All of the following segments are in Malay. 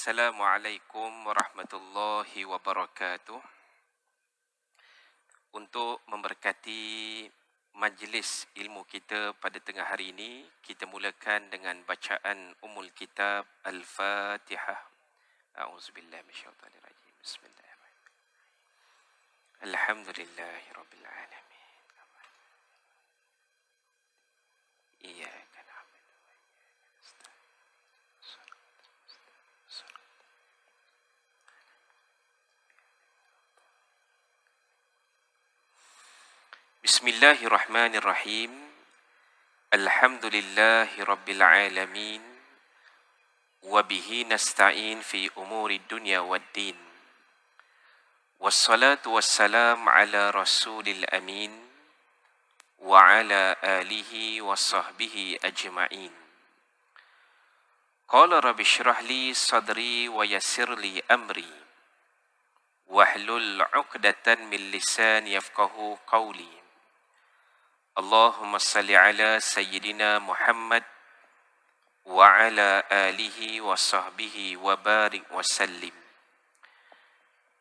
Assalamualaikum warahmatullahi wabarakatuh. Untuk memberkati majlis ilmu kita pada tengah hari ini, kita mulakan dengan bacaan Ummul Kitab Al-Fatihah. A'udzubillahi minasyaitonirrajim. Bismillahirrahmanirrahim. Alhamdulillahirabbil alamin. Iyyaka na'budu wa iyyaka nasta'in. Bismillahirrahmanirrahim. Alhamdulillahi rabbil alamin. Wabihi nasta'in fi umuri dunya waddin. Wassalatu wassalam ala rasulil amin. Wa ala alihi wa sahbihi ajma'in. Qala rabbi syrah li sadri wa yassir li amri. Wahlul 'uqdatan min lisani yafqahu qawli. Allahumma salli ala Sayyidina Muhammad wa ala alihi wa sahbihi wa barik wa sallim.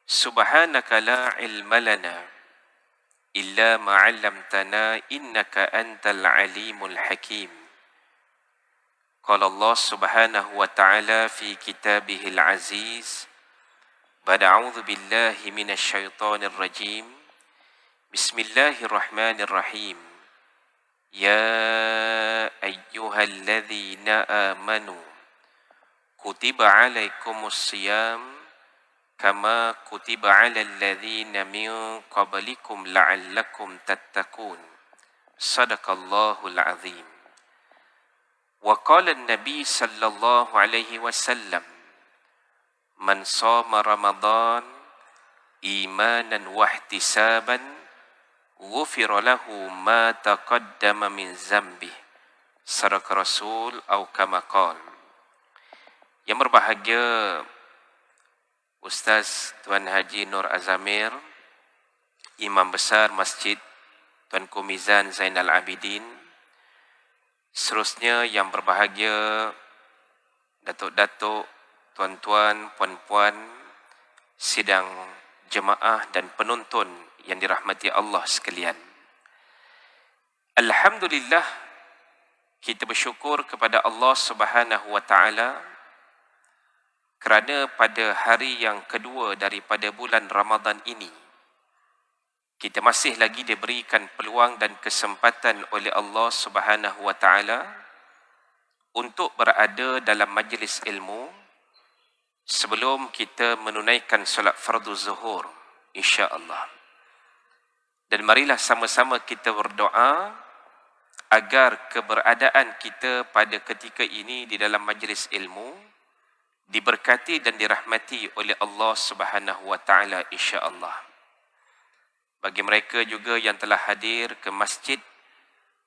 Subhanaka la ilma lana illa ma 'allamtana innaka antal alimul hakim. Qala Allah subhanahu wa ta'ala fi kitabihil aziz. Ba'da a'udzu billahi minasy syaithanir rajim. Bismillahirrahmanirrahim. Ya ayyuhalladzina amanu kutiba alaikumus siyam kama kutiba alal ladzina min qablikum la'allakum tattaqun. Sadaqallahul azim. Wa qala an-nabi sallallahu alaihi wasallam, man shama ramadan imanan wa ihtisaban ghufira lahu ma taqaddama min zambih. Sadaqa Rasul atau kama qala. Yang berbahagia Ustaz Tuan Haji Nur Azamir, Imam Besar Masjid Tuanku Mizan Zainal Abidin. Seterusnya yang berbahagia datuk-datuk, tuan-tuan, puan-puan, sidang jemaah dan penonton yang dirahmati Allah sekalian. Alhamdulillah, kita bersyukur kepada Allah Subhanahu wa taala kerana pada hari yang kedua daripada bulan Ramadan ini kita masih lagi diberikan peluang dan kesempatan oleh Allah Subhanahu wa taala untuk berada dalam majlis ilmu sebelum kita menunaikan solat fardu zuhur, insya-Allah. Dan marilah sama-sama kita berdoa agar keberadaan kita pada ketika ini di dalam majlis ilmu diberkati dan dirahmati oleh Allah Subhanahu wa taala, insya-Allah. Bagi mereka juga yang telah hadir ke masjid,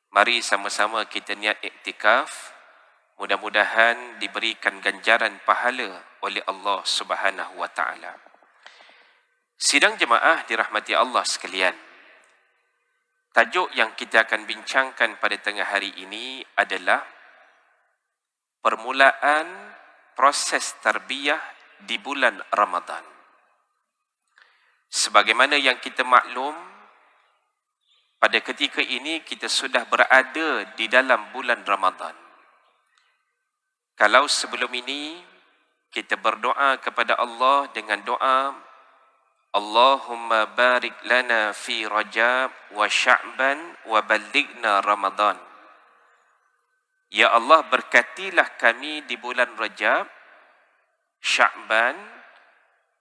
mari sama-sama kita niat iktikaf. Mudah-mudahan diberikan ganjaran pahala oleh Allah Subhanahu wa taala. Sidang jemaah dirahmati Allah sekalian. Tajuk yang kita akan bincangkan pada tengah hari ini adalah permulaan proses tarbiyah di bulan Ramadan. Sebagaimana yang kita maklum, pada ketika ini kita sudah berada di dalam bulan Ramadan. Kalau sebelum ini kita berdoa kepada Allah dengan doa Allahumma barik lana fi Rajab wa Sya'ban wa ballighna Ramadan. Ya Allah, berkatilah kami di bulan Rajab, Sya'ban,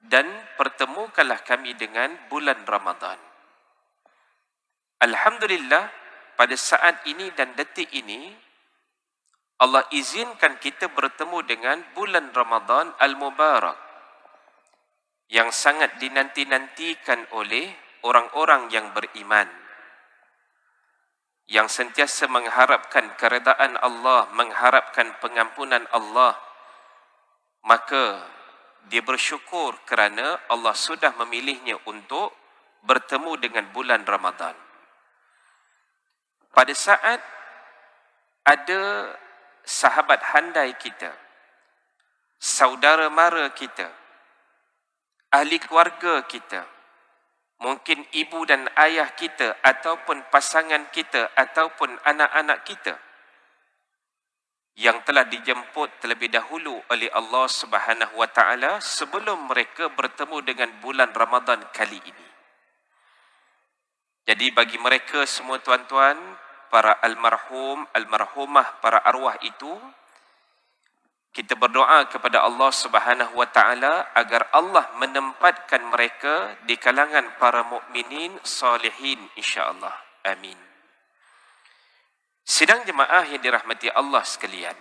dan pertemukanlah kami dengan bulan Ramadan. Alhamdulillah, pada saat ini dan detik ini Allah izinkan kita bertemu dengan bulan Ramadan Al-Mubarak yang sangat dinanti-nantikan oleh orang-orang yang beriman, yang sentiasa mengharapkan keredaan Allah, mengharapkan pengampunan Allah. Maka dia bersyukur kerana Allah sudah memilihnya untuk bertemu dengan bulan Ramadan. Pada saat ada sahabat handai kita, saudara mara kita, ahli keluarga kita, mungkin ibu dan ayah kita, ataupun pasangan kita, ataupun anak-anak kita, yang telah dijemput terlebih dahulu oleh Allah Subhanahu wa taala sebelum mereka bertemu dengan bulan Ramadan kali ini. Jadi bagi mereka semua tuan-tuan, para almarhum, almarhumah, para arwah itu, kita berdoa kepada Allah Subhanahu wa taala agar Allah menempatkan mereka di kalangan para mukminin salihin insya-Allah. Amin. Sidang jemaah yang dirahmati Allah sekalian.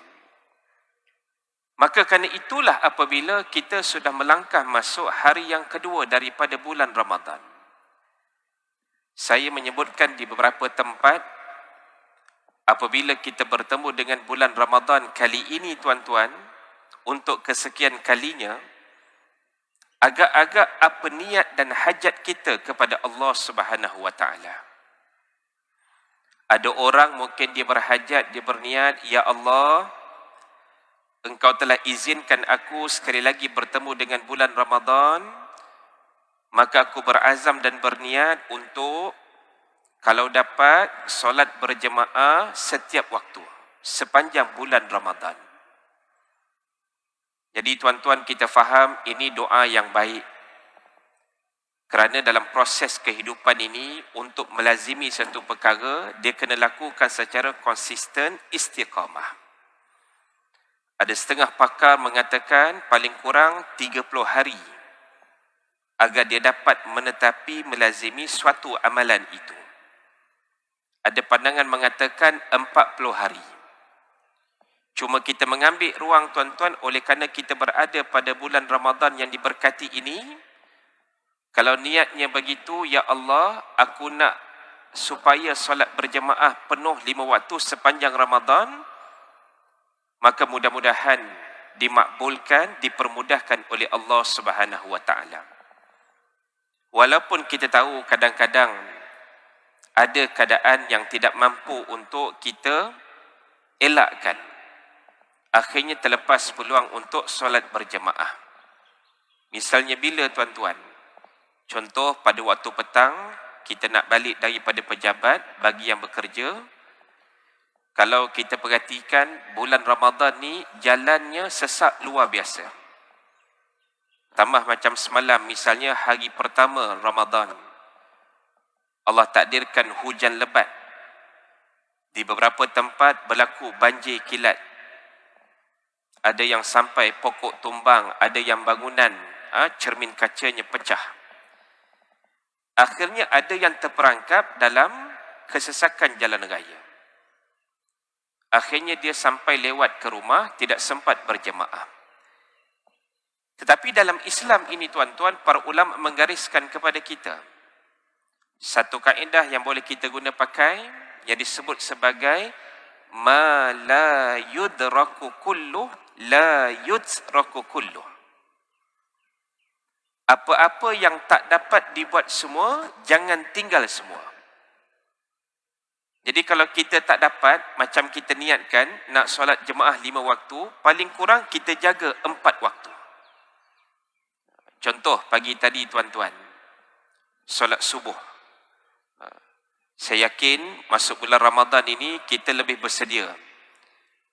Maka kerana itulah apabila kita sudah melangkah masuk hari yang kedua daripada bulan Ramadan. Saya menyebutkan di beberapa tempat, apabila kita bertemu dengan bulan Ramadan kali ini tuan-tuan, untuk kesekian kalinya, agak-agak apa niat dan hajat kita kepada Allah Subhanahu wa taala. Ada orang mungkin dia berhajat, dia berniat, ya Allah, Engkau telah izinkan aku sekali lagi bertemu dengan bulan Ramadan, maka aku berazam dan berniat untuk kalau dapat solat berjemaah setiap waktu sepanjang bulan Ramadan. Jadi tuan-tuan, kita faham ini doa yang baik. Kerana dalam proses kehidupan ini, untuk melazimi satu perkara, dia kena lakukan secara konsisten, istiqamah. Ada setengah pakar mengatakan paling kurang 30 hari agar dia dapat menetapi melazimi suatu amalan itu. Ada pandangan mengatakan 40 hari. Cuma kita mengambil ruang tuan-tuan oleh kerana kita berada pada bulan Ramadan yang diberkati ini. Kalau niatnya begitu, ya Allah, aku nak supaya solat berjemaah penuh 5 waktu sepanjang Ramadan, maka mudah-mudahan dimakbulkan, dipermudahkan oleh Allah Subhanahu wa taala. Walaupun kita tahu kadang-kadang ada keadaan yang tidak mampu untuk kita elakkan, akhirnya terlepas peluang untuk solat berjemaah. Misalnya bila tuan-tuan, contoh pada waktu petang, kita nak balik daripada pejabat bagi yang bekerja. Kalau kita perhatikan bulan Ramadan ni jalannya sesak luar biasa. Tambah macam semalam misalnya hari pertama Ramadan, Allah takdirkan hujan lebat. Di beberapa tempat berlaku banjir kilat. Ada yang sampai pokok tumbang, ada yang bangunan cermin kacanya pecah. Akhirnya ada yang terperangkap dalam kesesakan jalan raya. Akhirnya dia sampai lewat ke rumah, tidak sempat berjemaah. Tetapi dalam Islam ini tuan-tuan, para ulama menggariskan kepada kita satu kaedah yang boleh kita guna pakai, yang disebut sebagai ma la yudraku kulluh la yudraku kulluh. Apa-apa yang tak dapat dibuat semua, jangan tinggal semua. Jadi kalau kita tak dapat, macam kita niatkan nak solat jemaah 5 waktu, paling kurang kita jaga 4 waktu. Contoh pagi tadi tuan-tuan, solat subuh. Saya yakin masuk bulan Ramadan ini kita lebih bersedia.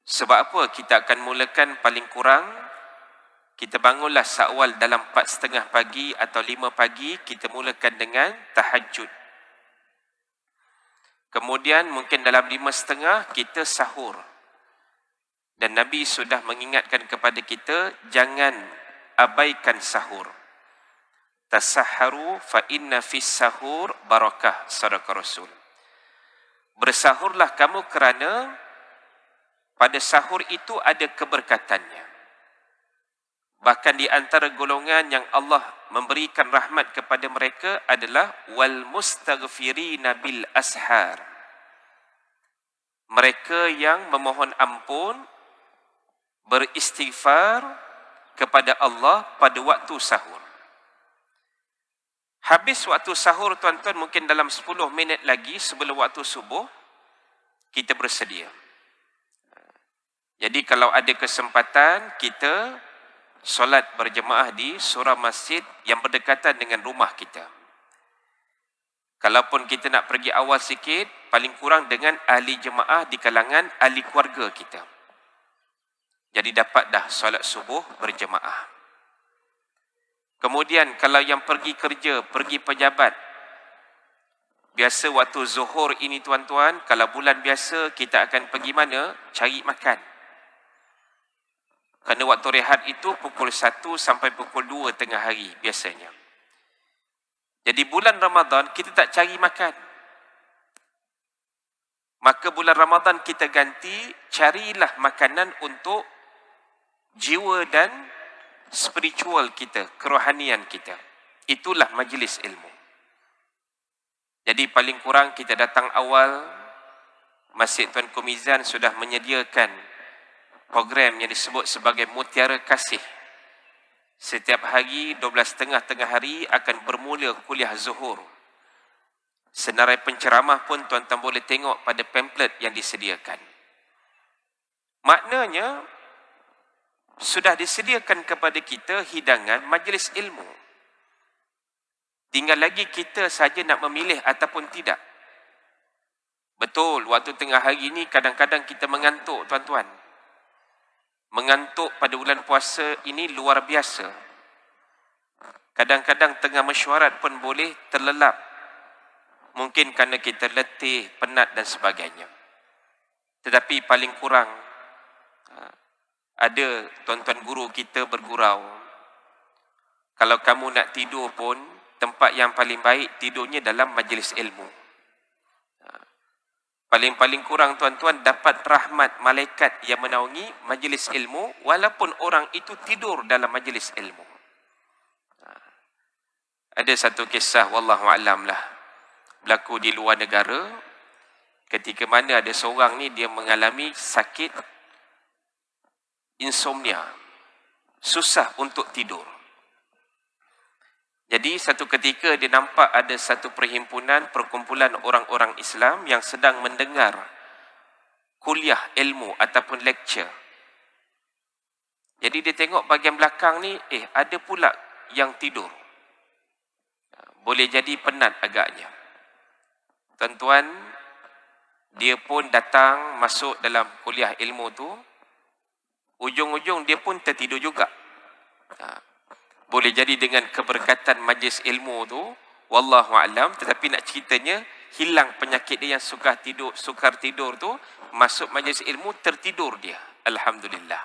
Sebab apa? Kita akan mulakan paling kurang, kita bangunlah seawal dalam 4:30 pagi atau 5 pagi, kita mulakan dengan tahajud. Kemudian mungkin dalam 5:30 kita sahur. Dan Nabi sudah mengingatkan kepada kita, jangan abaikan sahur. Tasahharu fa inna fis sahur barakah, sadaqa Rasul. Bersahurlah kamu kerana pada sahur itu ada keberkatannya. Bahkan di antara golongan yang Allah memberikan rahmat kepada mereka adalah wal mustaghfirina bil ashar. Mereka yang memohon ampun, beristighfar kepada Allah pada waktu sahur. Habis waktu sahur tuan-tuan, mungkin dalam 10 minit lagi sebelum waktu subuh, kita bersedia. Jadi kalau ada kesempatan, kita solat berjemaah di surau masjid yang berdekatan dengan rumah kita. Kalaupun kita nak pergi awal sikit, paling kurang dengan ahli jemaah di kalangan ahli keluarga kita. Jadi dapat dah solat subuh berjemaah. Kemudian kalau yang pergi kerja, pergi pejabat, biasa waktu zuhur ini tuan-tuan, kalau bulan biasa kita akan pergi mana? Cari makan. Kerana waktu rehat itu pukul 1 sampai pukul 2 tengah hari biasanya. Jadi bulan Ramadan kita tak cari makan. Maka bulan Ramadan kita ganti, carilah makanan untuk jiwa dan spiritual kita, kerohanian kita. Itulah majlis ilmu. Jadi paling kurang kita datang awal, Masjid Tuanku Mizan sudah menyediakan program yang disebut sebagai Mutiara Kasih. Setiap hari 12.30 tengah hari akan bermula kuliah zuhur. Senarai penceramah pun tuan-tuan boleh tengok pada pamphlet yang disediakan. Maknanya sudah disediakan kepada kita hidangan majlis ilmu. Tinggal lagi kita saja nak memilih ataupun tidak. Betul, waktu tengah hari ini kadang-kadang kita mengantuk tuan-tuan. Mengantuk pada bulan puasa ini luar biasa. Kadang-kadang tengah mesyuarat pun boleh terlelap. Mungkin kerana kita letih, penat dan sebagainya. Tetapi paling kurang ada tuan-tuan guru kita bergurau. Kalau kamu nak tidur pun, tempat yang paling baik tidurnya dalam majlis ilmu. Paling-paling kurang tuan-tuan dapat rahmat malaikat yang menaungi majlis ilmu walaupun orang itu tidur dalam majlis ilmu. Ada satu kisah wallahu alam lah berlaku di luar negara ketika mana ada seorang ni dia mengalami sakit insomnia, susah untuk tidur. Jadi satu ketika dia nampak ada satu perkumpulan orang-orang Islam yang sedang mendengar kuliah ilmu ataupun lecture. Jadi dia tengok bahagian belakang ni, ada pula yang tidur. Boleh jadi penat agaknya. Tuan-tuan, dia pun datang masuk dalam kuliah ilmu tu, ujung-ujung dia pun tertidur juga. Boleh jadi dengan keberkatan majlis ilmu tu, wallahu alam, tetapi nak ceritanya hilang penyakit dia yang sukar tidur tu, masuk majlis ilmu tertidur dia. Alhamdulillah.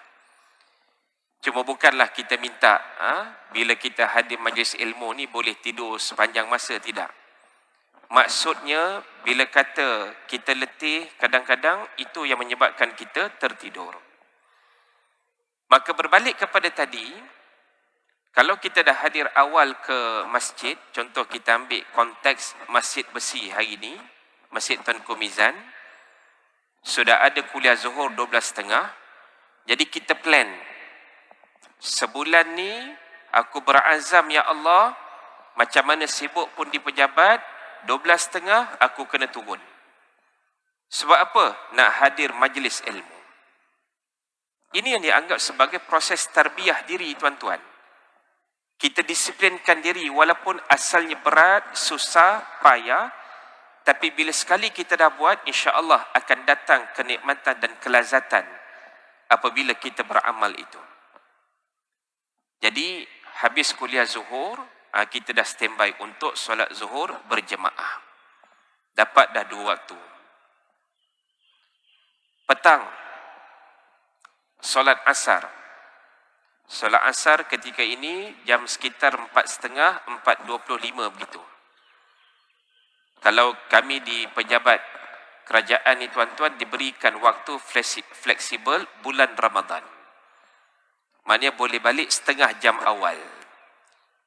Cuma bukanlah kita minta bila kita hadir majlis ilmu ni boleh tidur sepanjang masa, tidak. Maksudnya bila kata kita letih, kadang-kadang itu yang menyebabkan kita tertidur. Maka berbalik kepada tadi, kalau kita dah hadir awal ke masjid, contoh kita ambil konteks Masjid Besi hari ini, Masjid Tuanku Mizan, sudah ada kuliah zuhur 12.30, jadi kita plan, sebulan ni aku berazam ya Allah, macam mana sibuk pun di pejabat, 12.30 aku kena turun. Sebab apa? Nak hadir majlis ilmu. Ini yang dianggap sebagai proses tarbiyah diri tuan-tuan. Kita disiplinkan diri walaupun asalnya berat, susah, payah, tapi bila sekali kita dah buat, insya-Allah akan datang kenikmatan dan kelazatan apabila kita beramal itu. Jadi habis kuliah zuhur, kita dah standby untuk solat zuhur berjemaah. Dapat dah 2 waktu. Petang, solat asar. Solat asar ketika ini jam sekitar 4.30, 4.25 begitu. Kalau kami di pejabat kerajaan ni tuan-tuan diberikan waktu fleksibel bulan Ramadan. Maknanya boleh balik setengah jam awal.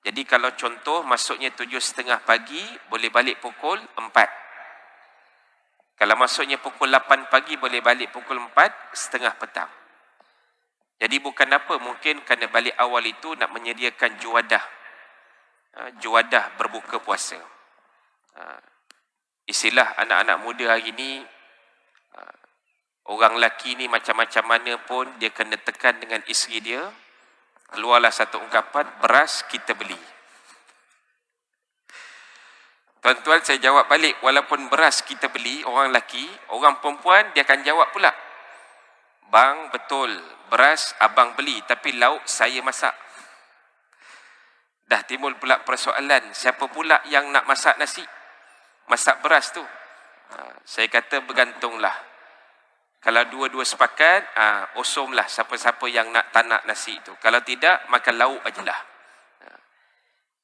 Jadi kalau contoh masuknya 7.30 pagi, boleh balik pukul 4. Kalau masuknya pukul 8 pagi, boleh balik pukul 4.30 petang. Jadi bukan apa, mungkin kerana balik awal itu nak menyediakan juadah berbuka puasa. Istilah anak-anak muda hari ini, orang lelaki ni macam-macam mana pun dia kena tekan dengan isteri dia, Keluarlah satu ungkapan, beras kita beli. Tuan-tuan, saya jawab balik, walaupun beras kita beli, orang lelaki, orang perempuan dia akan jawab pula, bang, betul, beras abang beli, tapi lauk saya masak. Dah timbul pula persoalan, siapa pula yang nak masak nasi? Masak beras tu. Saya kata bergantunglah. Kalau dua-dua sepakat, osomlah siapa-siapa yang tak nak nasi itu. Kalau tidak, makan lauk ajalah.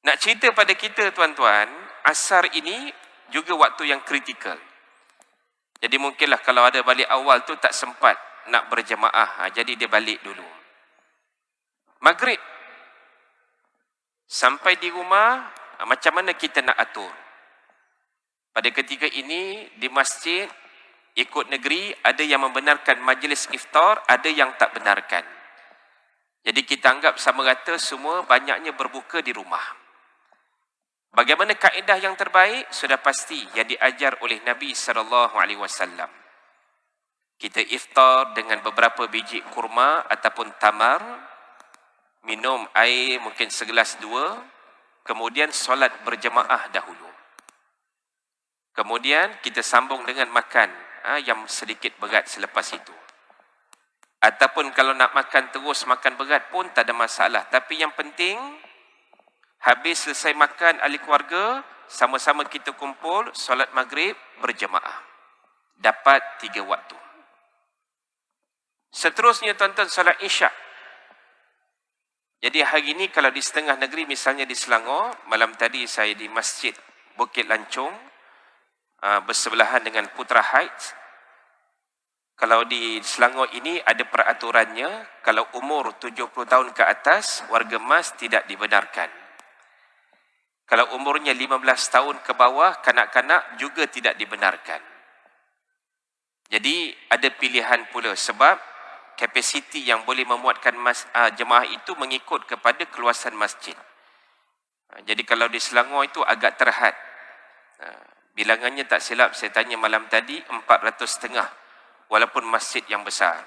Nak cerita pada kita, tuan-tuan, asar ini juga waktu yang kritikal. Jadi mungkinlah kalau ada balik awal tu tak sempat nak berjemaah, jadi dia balik dulu. Maghrib, sampai di rumah, macam mana kita nak atur? Pada ketika ini, di masjid, ikut negeri, ada yang membenarkan majlis iftar, ada yang tak benarkan. Jadi kita anggap sama rata semua banyaknya berbuka di rumah. Bagaimana kaedah yang terbaik? Sudah pasti yang diajar oleh Nabi SAW. Kita iftar dengan beberapa biji kurma ataupun tamar, minum air mungkin segelas dua, kemudian solat berjemaah dahulu. Kemudian kita sambung dengan makan yang sedikit berat selepas itu. Ataupun kalau nak makan terus, makan berat pun tak ada masalah. Tapi yang penting, habis selesai makan ahli keluarga, sama-sama kita kumpul, solat maghrib berjemaah. Dapat 3 waktu. Seterusnya tuan-tuan, solat isyak. Jadi hari ini kalau di setengah negeri, misalnya di Selangor, malam tadi saya di Masjid Bukit Lancung, bersebelahan dengan Putra Heights. Kalau di Selangor ini ada peraturannya, kalau umur 70 tahun ke atas, warga mas tidak dibenarkan. Kalau umurnya 15 tahun ke bawah, kanak-kanak juga tidak dibenarkan. Jadi ada pilihan pula, sebab kapasiti yang boleh memuatkan jemaah itu mengikut kepada keluasan masjid. Jadi kalau di Selangor itu agak terhad. Bilangannya tak silap, saya tanya malam tadi, 450, walaupun masjid yang besar.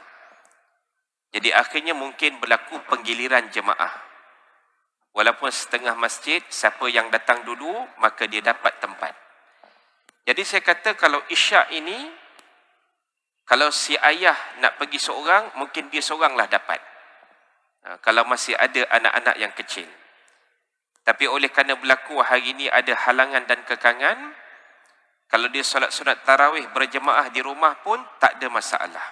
Jadi akhirnya mungkin berlaku penggiliran jemaah. Walaupun setengah masjid, siapa yang datang dulu, maka dia dapat tempat. Jadi saya kata kalau isyak ini, kalau si ayah nak pergi seorang, mungkin dia seoranglah dapat. Kalau masih ada anak-anak yang kecil. Tapi oleh kerana berlaku hari ini ada halangan dan kekangan, kalau dia solat sunat tarawih berjemaah di rumah pun tak ada masalah.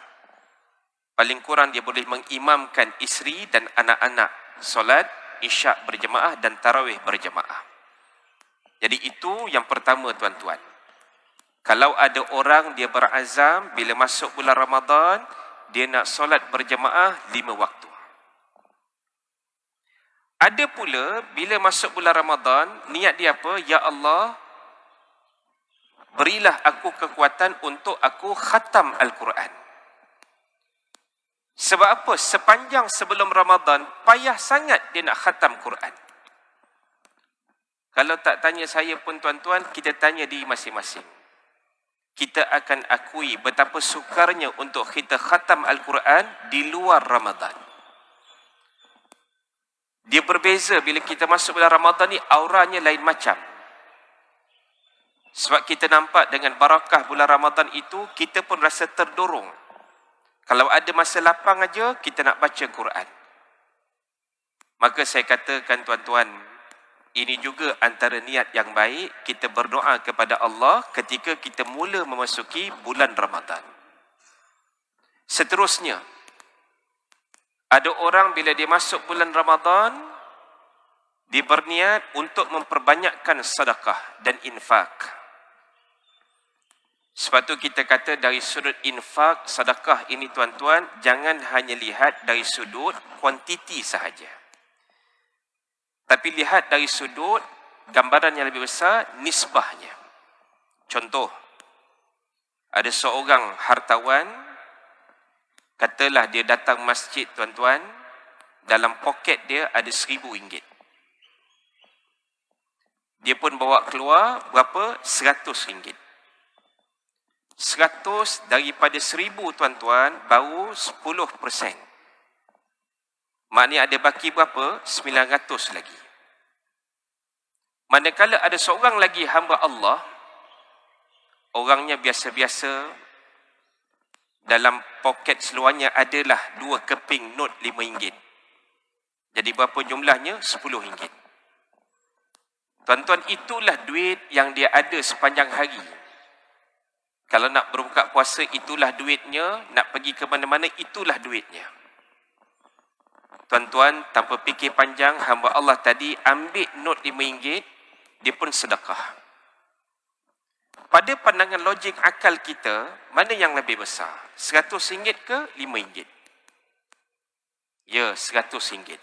Paling kurang dia boleh mengimamkan isteri dan anak-anak solat isyak berjemaah dan tarawih berjemaah. Jadi itu yang pertama, tuan-tuan. Kalau ada orang dia berazam bila masuk bulan Ramadan, dia nak solat berjemaah 5 waktu. Ada pula bila masuk bulan Ramadan, niat dia apa? Ya Allah, berilah aku kekuatan untuk aku khatam Al-Quran. Sebab apa? Sepanjang sebelum Ramadan, payah sangat dia nak khatam Quran. Kalau tak tanya saya pun tuan-tuan, kita tanya diri masing-masing. Kita akan akui betapa sukarnya untuk kita khatam Al-Quran di luar Ramadan. Dia berbeza bila kita masuk bulan Ramadan ni, auranya lain macam. Sebab kita nampak dengan barakah bulan Ramadan itu, kita pun rasa terdorong. Kalau ada masa lapang aja, kita nak baca Quran. Maka saya katakan tuan-tuan, ini juga antara niat yang baik, kita berdoa kepada Allah ketika kita mula memasuki bulan Ramadan. Seterusnya, ada orang bila dia masuk bulan Ramadan, dia berniat untuk memperbanyakkan sedekah dan infak. Sebab tu kita kata dari sudut infak, sedekah ini tuan-tuan, jangan hanya lihat dari sudut kuantiti sahaja. Tapi lihat dari sudut gambaran yang lebih besar, nisbahnya. Contoh, ada seorang hartawan, katalah dia datang masjid tuan-tuan, dalam poket dia ada RM1,000. Dia pun bawa keluar berapa? RM100. 100 daripada 1000 tuan-tuan, baru 10%. Maknanya ada baki berapa? 900 lagi. Manakala ada seorang lagi hamba Allah, orangnya biasa-biasa, dalam poket seluarnya adalah 2 keping not RM5. Jadi berapa jumlahnya? RM10. Tuan-tuan, itulah duit yang dia ada sepanjang hari. Kalau nak berbuka puasa, itulah duitnya. Nak pergi ke mana-mana, itulah duitnya. Tuan-tuan, tanpa fikir panjang, hamba Allah tadi ambil not RM5, dia pun sedekah. Pada pandangan logik akal kita, mana yang lebih besar? RM100 ke RM5? Ya, RM100.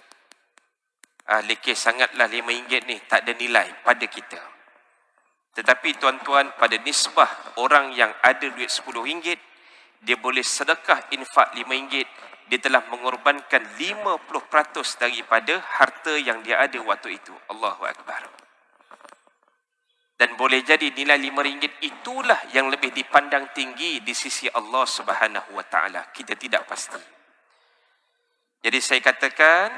Lekeh sangatlah RM5 ni, tak ada nilai pada kita. Tetapi tuan-tuan, pada nisbah orang yang ada duit RM10, dia boleh sedekah infak RM5, dia telah mengorbankan 50% daripada harta yang dia ada waktu itu. Allahu Akbar. Dan boleh jadi nilai RM5 itulah yang lebih dipandang tinggi di sisi Allah Subhanahu wa taala. Kita tidak pasti. Jadi saya katakan,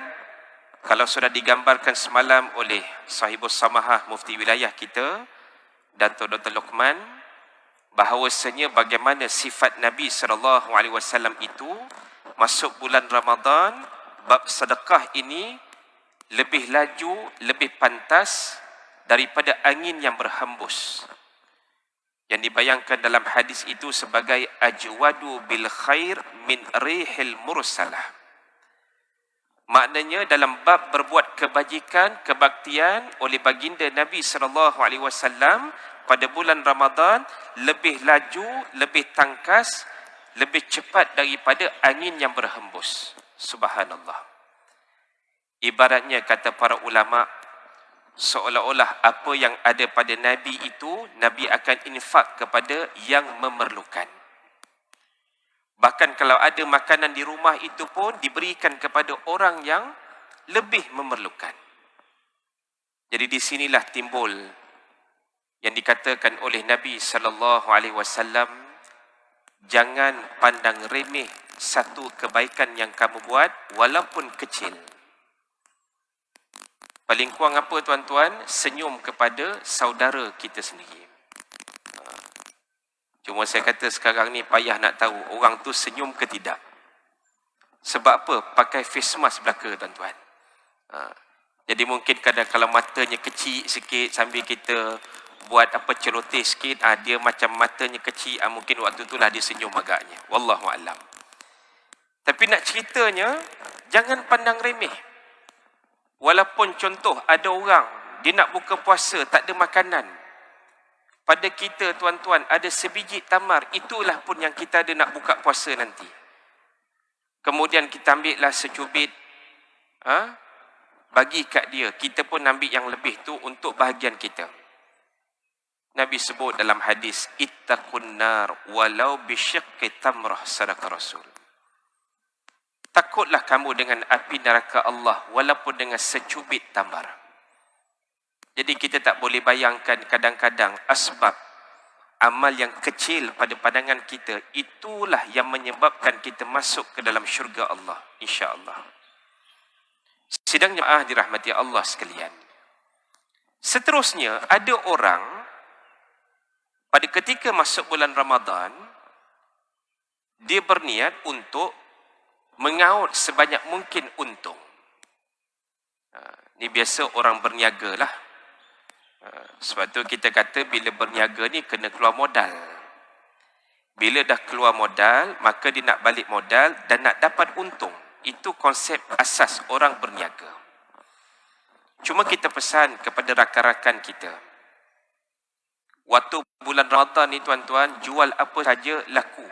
kalau sudah digambarkan semalam oleh Sahibus Samahah Mufti Wilayah kita, Dato' Dr. Luqman, bahawasanya bagaimana sifat Nabi SAW itu masuk bulan Ramadan, bab sedekah ini lebih laju, lebih pantas daripada angin yang berhembus, yang dibayangkan dalam hadis itu sebagai ajwadu bil khair min rihil mursalah. Maknanya dalam bab berbuat kebajikan, kebaktian oleh baginda Nabi SAW pada bulan Ramadan lebih laju, lebih tangkas, lebih cepat daripada angin yang berhembus. Subhanallah. Ibaratnya kata para ulama, seolah-olah apa yang ada pada Nabi itu, Nabi akan infak kepada yang memerlukan. Bahkan kalau ada makanan di rumah itu pun diberikan kepada orang yang lebih memerlukan. Jadi di sinilah timbul yang dikatakan oleh Nabi SAW, jangan pandang remeh satu kebaikan yang kamu buat walaupun kecil. Paling kurang apa tuan-tuan? Senyum kepada saudara kita sendiri. Cuma saya kata sekarang ni payah nak tahu orang tu senyum ke tidak. Sebab apa? Pakai face mask belaka tuan-tuan. Jadi mungkin kadang kalau matanya kecil sikit sambil kita buat apa celoteh sikit, dia macam matanya kecil, mungkin waktu itulah dia senyum agaknya. Wallahualam. Tapi nak ceritanya, jangan pandang remeh. Walaupun contoh ada orang dia nak buka puasa tak ada makanan. Pada kita tuan-tuan ada sebiji tamar, itulah pun yang kita ada nak buka puasa nanti. Kemudian kita ambillah secubit, bagi kat dia. Kita pun ambil yang lebih tu untuk bahagian kita. Nabi sebut dalam hadis, ittaqun nar walau bisyiqqi tamrah, sadaqa Rasul. Takutlah kamu dengan api neraka Allah walaupun dengan secubit tamar. Jadi kita tak boleh bayangkan kadang-kadang asbab amal yang kecil pada pandangan kita, itulah yang menyebabkan kita masuk ke dalam syurga Allah, insya-Allah. Sidang jemaah dirahmati Allah sekalian. Seterusnya, ada orang pada ketika masuk bulan Ramadan, dia berniat untuk mengaut sebanyak mungkin untung. Ini biasa orang berniaga lah. Sebab tu kita kata bila berniaga ni kena keluar modal. Bila dah keluar modal, maka dia nak balik modal dan nak dapat untung. Itu konsep asas orang berniaga. Cuma kita pesan kepada rakan-rakan kita, waktu bulan Ramadan ni tuan-tuan, jual apa saja laku.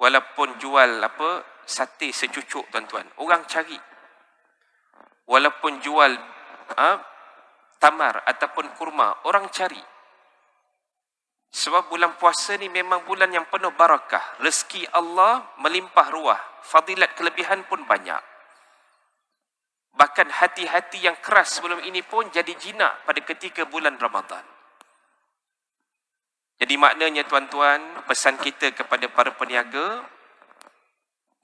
Walaupun jual apa, sate secucuk tuan-tuan, orang cari. Walaupun jual tamar ataupun kurma, orang cari. Sebab bulan puasa ni memang bulan yang penuh barakah. Rezeki Allah melimpah ruah. Fadilat kelebihan pun banyak. Bahkan hati-hati yang keras sebelum ini pun jadi jinak pada ketika bulan Ramadan. Jadi maknanya tuan-tuan, pesan kita kepada para peniaga,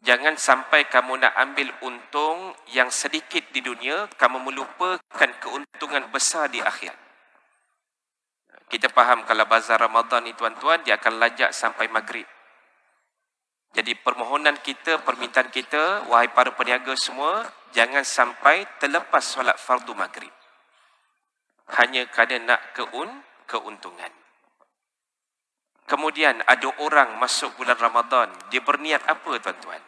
Jangan sampai kamu nak ambil untung yang sedikit di dunia, kamu melupakan keuntungan besar di akhirat. Kita faham kalau bazar Ramadan ni tuan-tuan, dia akan lajak sampai maghrib. Jadi permohonan kita, permintaan kita, wahai para peniaga semua, jangan sampai terlepas solat fardu maghrib. Hanya kerana nak keuntungan. Kemudian ada orang masuk bulan Ramadan, dia berniat apa tuan-tuan?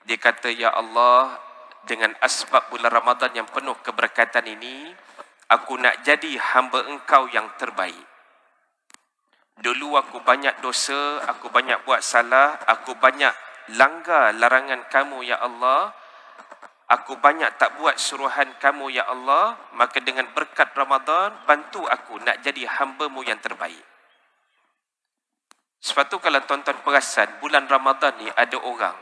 Dia kata, ya Allah, dengan asbab bulan Ramadan yang penuh keberkatan ini, aku nak jadi hamba Engkau yang terbaik. Dulu aku banyak dosa, aku banyak buat salah, aku banyak langgar larangan kamu ya Allah, aku banyak tak buat suruhan kamu ya Allah, maka dengan berkat Ramadan, bantu aku nak jadi hamba-Mu yang terbaik. Sebab tu kalau tuan-tuan perasan, bulan Ramadan ni ada orang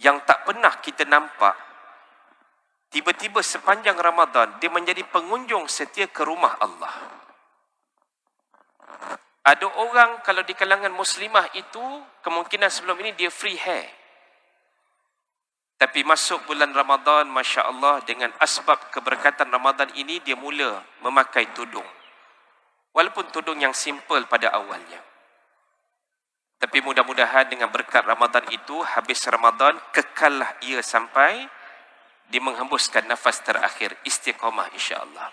yang tak pernah kita nampak, tiba-tiba sepanjang Ramadan, dia menjadi pengunjung setia ke rumah Allah. Ada orang kalau di kalangan muslimah itu, kemungkinan sebelum ini dia free hair. Tapi masuk bulan Ramadan, Masya Allah, dengan asbab keberkatan Ramadan ini, dia mula memakai tudung. Walaupun tudung yang simple pada awalnya. Tapi mudah-mudahan dengan berkat Ramadan itu, habis Ramadan, kekallah ia sampai dia menghembuskan nafas terakhir, istiqamah insya-Allah.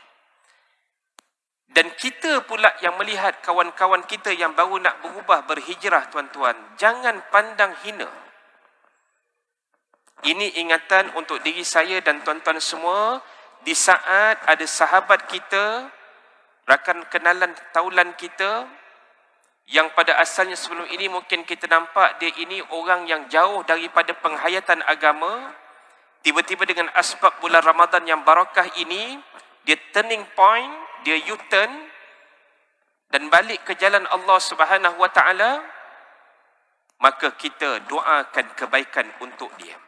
Dan kita pula yang melihat kawan-kawan kita yang baru nak berubah, berhijrah tuan-tuan, jangan pandang hina. Ini ingatan untuk diri saya dan tuan-tuan semua, di saat ada sahabat kita, rakan kenalan taulan kita, yang pada asalnya sebelum ini mungkin kita nampak dia ini orang yang jauh daripada penghayatan agama, tiba-tiba dengan asbab bulan Ramadan yang barakah ini, dia turning point, dia U-turn dan balik ke jalan Allah Subhanahu wa taala, maka kita doakan kebaikan untuk dia.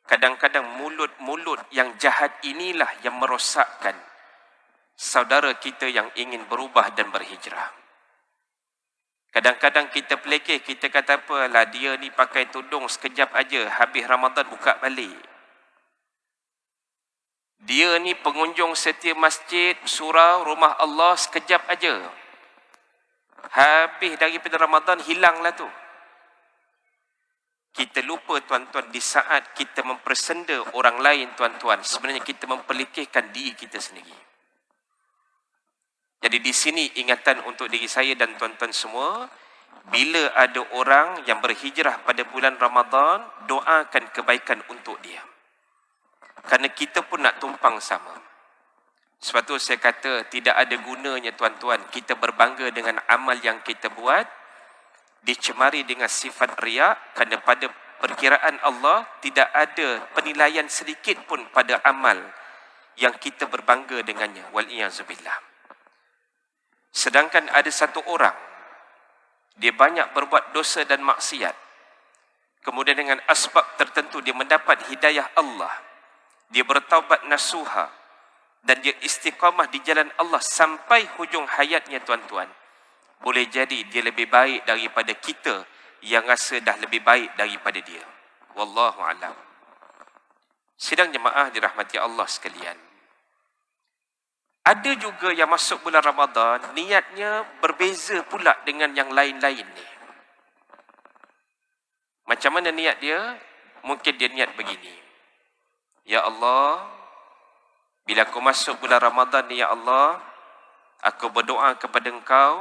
Kadang-kadang mulut-mulut yang jahat inilah yang merosakkan saudara kita yang ingin berubah dan berhijrah. Kadang-kadang kita pelekeh, kita kata apalah, dia ni pakai tudung sekejap aja, habis Ramadan buka balik. Dia ni pengunjung setia masjid, surau, rumah Allah sekejap aja. Habis daripada Ramadan, hilanglah tu. Kita lupa tuan-tuan, di saat kita mempersenda orang lain tuan-tuan, sebenarnya kita memperlekehkan diri kita sendiri. Jadi di sini ingatan untuk diri saya dan tuan-tuan semua, bila ada orang yang berhijrah pada bulan Ramadan, doakan kebaikan untuk dia. Kerana kita pun nak tumpang sama. Sebab tu saya kata, tidak ada gunanya tuan-tuan kita berbangga dengan amal yang kita buat, dicemari dengan sifat riak, kerana pada perkiraan Allah tidak ada penilaian sedikit pun pada amal yang kita berbangga dengannya. Wal-iyazubillah. Sedangkan ada satu orang, dia banyak berbuat dosa dan maksiat. Kemudian dengan asbab tertentu dia mendapat hidayah Allah. Dia bertaubat nasuha dan dia istiqamah di jalan Allah sampai hujung hayatnya tuan-tuan. Boleh jadi dia lebih baik daripada kita yang rasa dah lebih baik daripada dia. Wallahu a'lam. Sidang jemaah dirahmati Allah sekalian. Ada juga yang masuk bulan Ramadan, niatnya berbeza pula dengan yang lain-lain ni. Macam mana niat dia? Mungkin dia niat begini. Ya Allah, bila aku masuk bulan Ramadan ni ya Allah, aku berdoa kepada Engkau,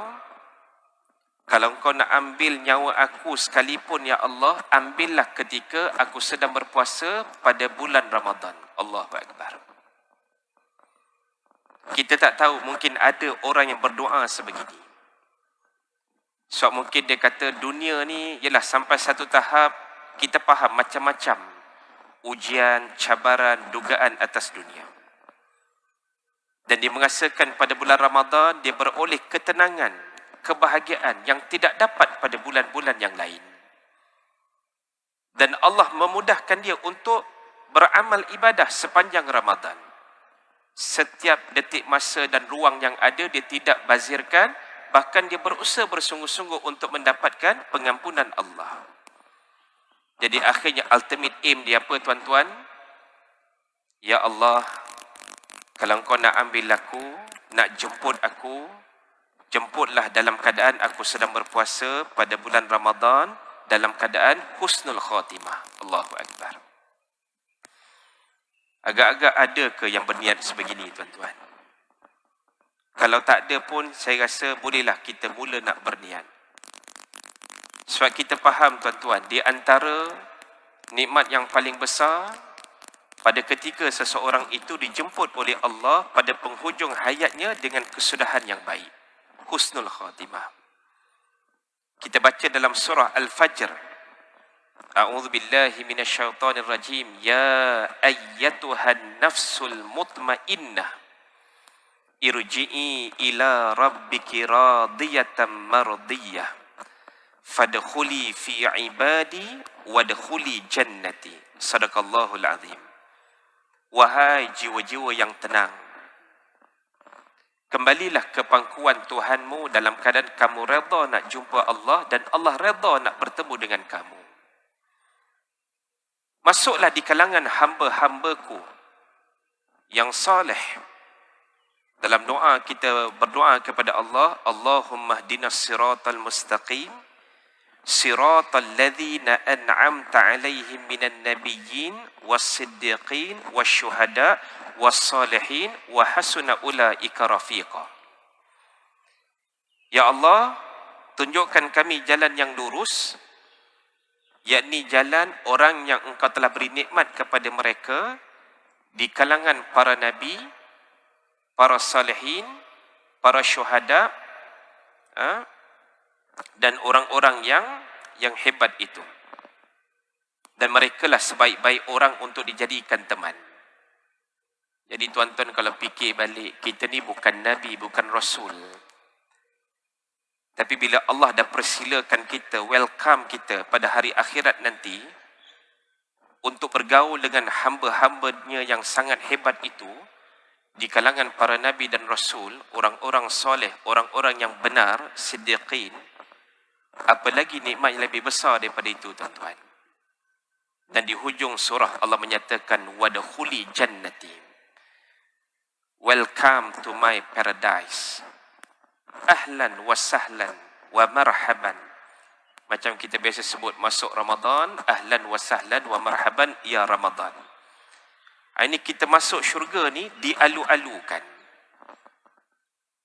kalau Engkau nak ambil nyawa aku sekalipun ya Allah, ambillah ketika aku sedang berpuasa pada bulan Ramadan. Allahu Akbar. Kita tak tahu, mungkin ada orang yang berdoa sebegini. Sebab mungkin dia kata dunia ni ialah sampai satu tahap kita faham macam-macam ujian, cabaran, dugaan atas dunia. Dan dia merasakan pada bulan Ramadan dia beroleh ketenangan, kebahagiaan yang tidak dapat pada bulan-bulan yang lain. Dan Allah memudahkan dia untuk beramal ibadah sepanjang Ramadan. Setiap detik masa dan ruang yang ada, dia tidak bazirkan bahkan dia berusaha bersungguh-sungguh untuk mendapatkan pengampunan Allah. Jadi akhirnya ultimate aim dia apa tuan-tuan? Ya Allah, kalau Engkau nak ambil aku, nak jemput aku, jemputlah dalam keadaan aku sedang berpuasa pada bulan Ramadan dalam keadaan husnul khatimah. Allahu Akbar. Agak-agak ada ke yang berniat sebegini tuan-tuan? Kalau tak ada pun saya rasa bolehlah kita mula nak berniat. Sebab kita faham tuan-tuan, di antara nikmat yang paling besar pada ketika seseorang itu dijemput oleh Allah pada penghujung hayatnya dengan kesudahan yang baik. Husnul khatimah. Kita baca dalam surah Al-Fajr. A'udzu billahi minasyaitonir rajim. Ya ayyatuhan nafsul mutmainnah. Irji'i ila rabbiki radiyatan mardiyah. Fadkhuli fi ibadi wadkhuli jannati. Sadaqallahul azim. Wahai jiwa-jiwa yang tenang, kembalilah ke pangkuan Tuhanmu dalam keadaan kamu redha nak jumpa Allah dan Allah redha nak bertemu dengan kamu. Masuklah di kalangan hamba-hambaku yang saleh. Dalam doa kita berdoa kepada Allah, Allahumma hdinas siratal mustaqim, siratal ladzina an'amta 'alaihim minan nabiyyin was-siddiqin wasyuhada was-salihin wa hasuna ulaika rafiqa. Ya Allah, tunjukkan kami jalan yang lurus, yakni jalan orang yang Engkau telah beri nikmat kepada mereka di kalangan para nabi, para salihin, para syuhada, dan orang-orang yang hebat itu. Dan merekalah sebaik-baik orang untuk dijadikan teman. Jadi tuan-tuan kalau fikir balik, kita ni bukan nabi, bukan rasul. Tapi bila Allah dah persilakan kita, welcome kita pada hari akhirat nanti untuk bergaul dengan hamba-hambanya yang sangat hebat itu di kalangan para nabi dan rasul, orang-orang soleh, orang-orang yang benar, siddiqin, apalagi nikmat yang lebih besar daripada itu tuan-tuan. Dan di hujung surah Allah menyatakan wadkhuli jannati, welcome to my paradise, ahlan wa sahlan wa marhaban. Macam kita biasa sebut masuk Ramadan, ahlan wa sahlan wa marhaban ya Ramadan. Ini kita masuk syurga ni dialu-alukan.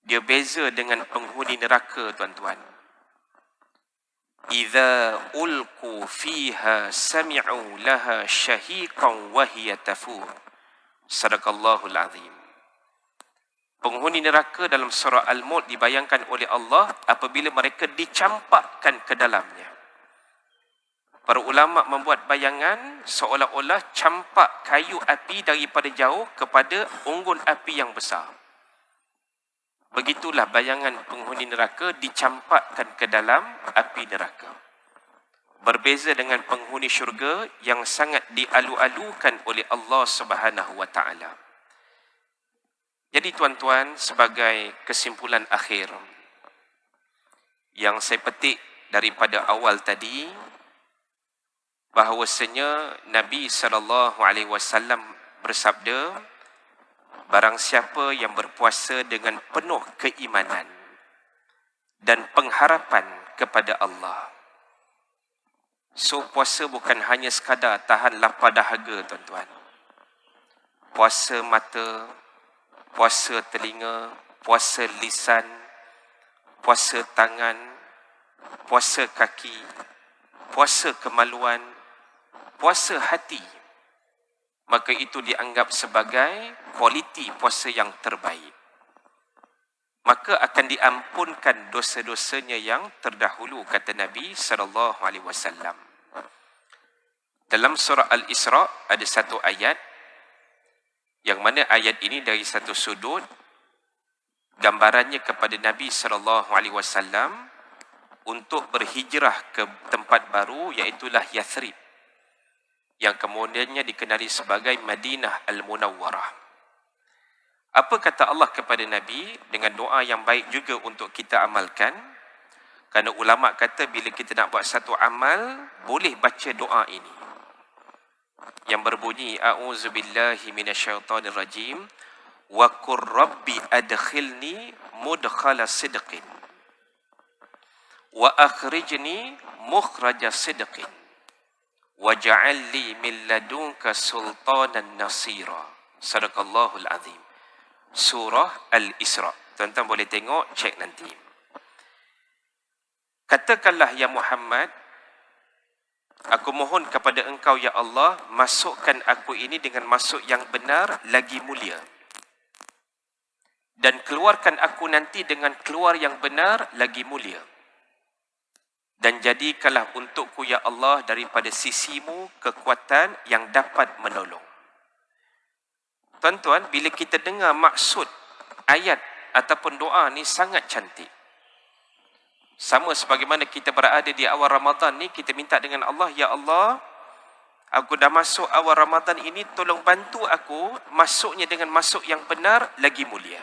Dia beza dengan penghuni neraka tuan-tuan. Idza ulqu fiha sami'u laha syahiqan wa hiya tafur. Sadaqallahul azim. Penghuni neraka dalam surah Al-Mulk dibayangkan oleh Allah apabila mereka dicampakkan ke dalamnya. Para ulama membuat bayangan seolah-olah campak kayu api daripada jauh kepada unggun api yang besar. Begitulah bayangan penghuni neraka dicampakkan ke dalam api neraka. Berbeza dengan penghuni syurga yang sangat dialu-alukan oleh Allah Subhanahu wa taala. Jadi tuan-tuan, sebagai kesimpulan akhir yang saya petik daripada awal tadi, bahawasanya Nabi SAW bersabda, barang siapa yang berpuasa dengan penuh keimanan dan pengharapan kepada Allah. So puasa bukan hanya sekadar tahan lapar dahaga tuan-tuan. Puasa mata, puasa telinga, puasa lisan, puasa tangan, puasa kaki, puasa kemaluan, puasa hati, maka itu dianggap sebagai kualiti puasa yang terbaik. Maka akan diampunkan dosa-dosanya yang terdahulu, kata Nabi SAW. Dalam surah Al-Isra ada satu ayat, yang mana ayat ini dari satu sudut gambarannya kepada Nabi SAW untuk berhijrah ke tempat baru, iaitulah Yathrib, yang kemudiannya dikenali sebagai Madinah Al-Munawwarah. Apa kata Allah kepada Nabi dengan doa yang baik juga untuk kita amalkan? Kerana ulama kata bila kita nak buat satu amal, boleh baca doa ini yang berbunyi a'udzubillahi minasyaitonirrajim wa qur rabbi adkhilni mudkhala sidqin wa akhrijni mukhraja sidqin waj'al li min ladunka sultanan nasira. Sadaqallahul azim. Surah Al-Isra. Tuan-tuan boleh tengok, cek nanti. Katakanlah ya Muhammad, aku mohon kepada engkau ya Allah, masukkan aku ini dengan masuk yang benar lagi mulia. Dan keluarkan aku nanti dengan keluar yang benar lagi mulia. Dan jadikanlah untukku ya Allah daripada sisimu kekuatan yang dapat menolong. Tuan-tuan, bila kita dengar maksud ayat ataupun doa ni sangat cantik. Sama sebagaimana kita berada di awal Ramadan ni, kita minta dengan Allah, ya Allah, aku dah masuk awal Ramadan ini, tolong bantu aku masuknya dengan masuk yang benar lagi mulia.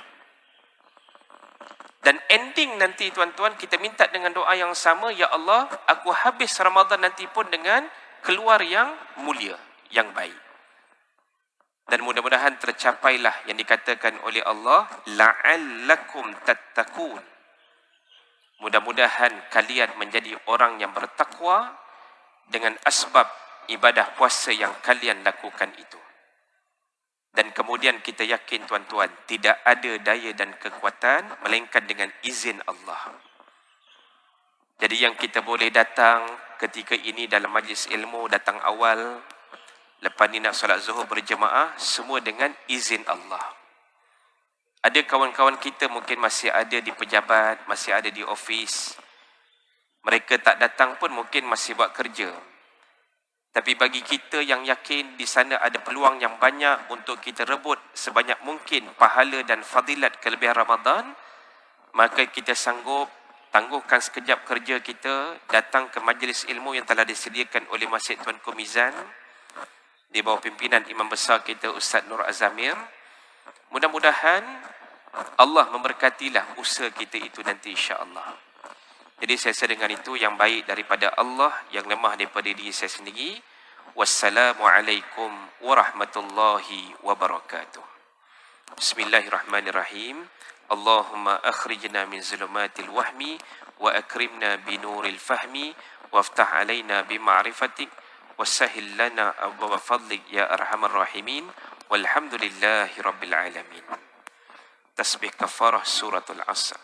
Dan ending nanti tuan-tuan, kita minta dengan doa yang sama, ya Allah, aku habis Ramadan nanti pun dengan keluar yang mulia, yang baik. Dan mudah-mudahan tercapailah yang dikatakan oleh Allah, la'allakum tattaqun. Mudah-mudahan kalian menjadi orang yang bertakwa dengan asbab ibadah puasa yang kalian lakukan itu. Dan kemudian kita yakin tuan-tuan, tidak ada daya dan kekuatan melainkan dengan izin Allah. Jadi yang kita boleh datang ketika ini dalam majlis ilmu, datang awal, lepas ni nak solat zuhur berjemaah, semua dengan izin Allah. Ada kawan-kawan kita mungkin masih ada di pejabat, masih ada di ofis. Mereka tak datang pun mungkin masih buat kerja. Tapi bagi kita yang yakin di sana ada peluang yang banyak untuk kita rebut sebanyak mungkin pahala dan fadilat kelebihan Ramadan, maka kita sanggup tangguhkan sekejap kerja kita, datang ke majlis ilmu yang telah disediakan oleh Masjid Tuanku Mizan, di bawah pimpinan Imam Besar kita Ustaz Nur Azamir. Mudah-mudahan Allah memberkatilah usaha kita itu nanti insya-Allah. Jadi saya rasa dengan itu yang baik daripada Allah, yang lemah daripada diri saya sendiri. Wassalamualaikum warahmatullahi wabarakatuh. Bismillahirrahmanirrahim. Allahumma akhrijna min zulumatil wahmi wa akrimna binuril fahmi waftah alaina bima'rifatik wasahil lana abwaaba fadlik ya arhamar rahimin walhamdulillahi rabbil alamin. Tasbih kafarah suratul Asr.